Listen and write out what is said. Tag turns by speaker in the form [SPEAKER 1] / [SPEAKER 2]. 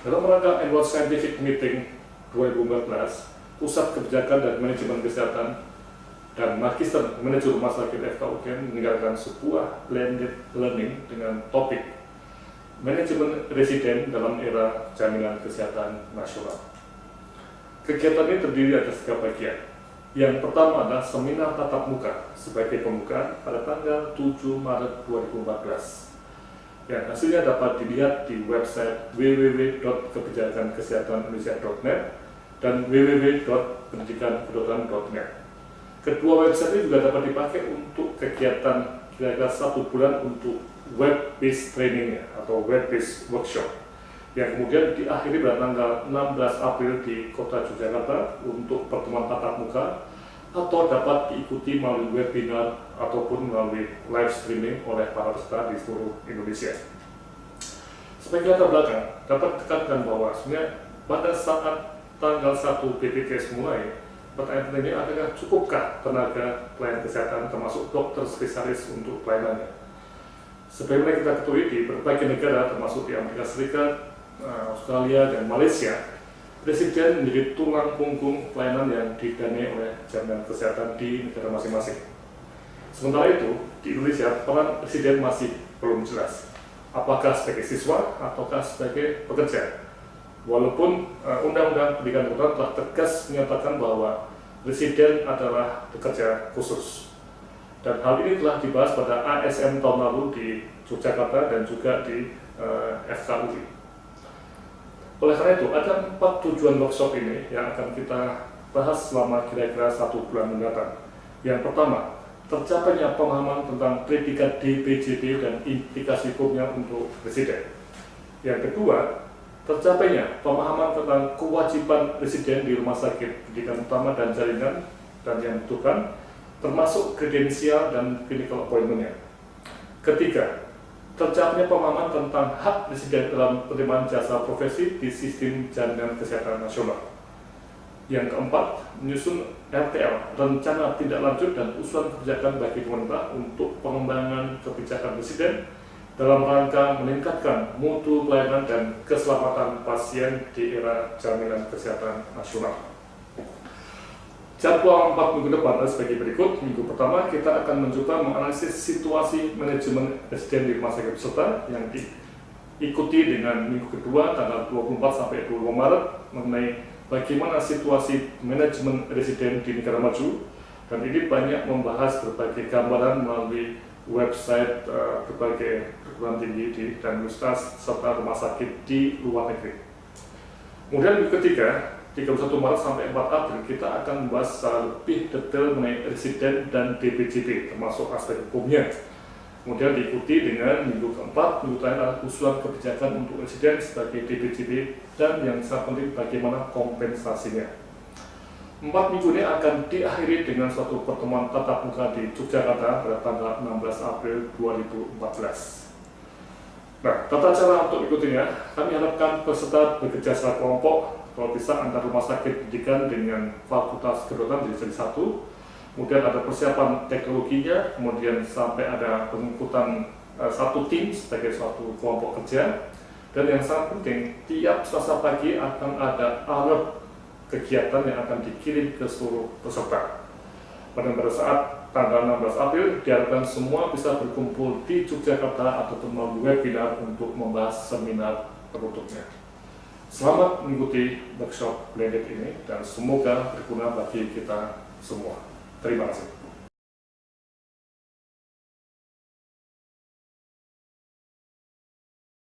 [SPEAKER 1] Dalam rangka Annual Scientific Meeting 2014, Pusat Kebijakan dan Manajemen Kesehatan dan Magister Manajer Rumah Sakit FKUGM meninggalkan sebuah blended learning dengan topik Manajemen Residen dalam Era Jaminan Kesehatan Nasional. Kegiatan ini terdiri atas 3 bagian. Yang pertama adalah seminar tatap muka sebagai pembukaan pada tanggal 7 Maret 2014. Yang hasilnya dapat dilihat di website www.kebijakankesehatanIndonesia.net dan www.pendidikankedokteran.net. Kedua website ini juga dapat dipakai untuk kegiatan kira-kira 1 bulan untuk web-based training atau web-based workshop yang kemudian diakhiri pada tanggal 16 April di Kota Yogyakarta untuk pertemuan tatap muka atau dapat diikuti melalui webinar ataupun melalui live streaming oleh para peserta di seluruh Indonesia. Sebagai latar belakang, dapat ditekankan bahwa sebenarnya pada saat tanggal 1 BPJS mulai, pertanyaan pentingnya adalah cukupkah tenaga pelayan kesehatan termasuk dokter spesialis untuk pelayanannya. Sebagaimana kita ketahui di berbagai negara termasuk di Amerika Serikat, Australia, dan Malaysia, Presiden menjadi tulang punggung pelayanan yang didanai oleh jaminan kesehatan di negara masing-masing. Sementara itu, di Indonesia, peran Presiden masih belum jelas. Apakah sebagai siswa ataukah sebagai pekerja? Walaupun Undang-Undang Pendidikan Kedokteran telah tegas menyatakan bahwa Presiden adalah pekerja khusus. Dan hal ini telah dibahas pada ASN tahun lalu di Yogyakarta dan juga di FKUI. Oleh karena itu, ada 4 tujuan workshop ini yang akan kita bahas selama kira-kira 1 bulan mendatang. Yang pertama, tercapainya pemahaman tentang predikat DPJP dan implikasi hukumnya untuk residen. Yang kedua, tercapainya pemahaman tentang kewajiban residen di rumah sakit pendidikan utama dan jaringan dan yang dibutuhkan, termasuk kredensial dan clinical appointment-nya. Ketiga, tercapainya pemahaman tentang hak residen dalam penerimaan jasa profesi di sistem jaminan kesehatan nasional. Yang keempat, menyusun RTL, rencana tindak lanjut dan usulan kebijakan bagi pemerintah untuk pengembangan kebijakan residen dalam rangka meningkatkan mutu pelayanan dan keselamatan pasien di era jaminan kesehatan nasional. Jadwal 4 minggu depan adalah sebagai berikut. Minggu pertama kita akan mencoba menganalisis situasi manajemen residen di rumah sakit peserta yang diikuti dengan minggu kedua tanggal 24 sampai 25 Maret mengenai bagaimana situasi manajemen residen di negara maju, dan ini banyak membahas berbagai gambaran melalui website berbagai perguruan tinggi dan universitas serta rumah sakit di luar negeri. Kemudian minggu ketiga 31 Maret sampai 4 April kita akan membahas secara lebih detail mengenai residen dan DPJP termasuk aspek hukumnya. Kemudian diikuti dengan minggu keempat, minggu terakhir adalah usulan kebijakan untuk residen sebagai DPJP dan yang sangat penting bagaimana kompensasinya. 4 minggu ini akan diakhiri dengan suatu pertemuan tatap muka di Yogyakarta pada tanggal 16 April 2014. Nah, tata cara untuk ikutinya, kami harapkan peserta bekerja secara kelompok, kalau bisa antar rumah sakit pendidikan dengan fakultas kedokteran jadi satu, kemudian ada persiapan teknologinya, kemudian sampai ada pengikutan satu tim sebagai suatu kelompok kerja, dan yang sangat penting, tiap Selasa pagi akan ada alert kegiatan yang akan dikirim ke seluruh peserta. Pada saat tanggal 16 April, diharapkan semua bisa berkumpul di Yogyakarta ataupun melalui webinar untuk membahas seminar penutupnya. Selamat mengikuti workshop blended ini dan semoga berguna bagi kita semua. Terima kasih.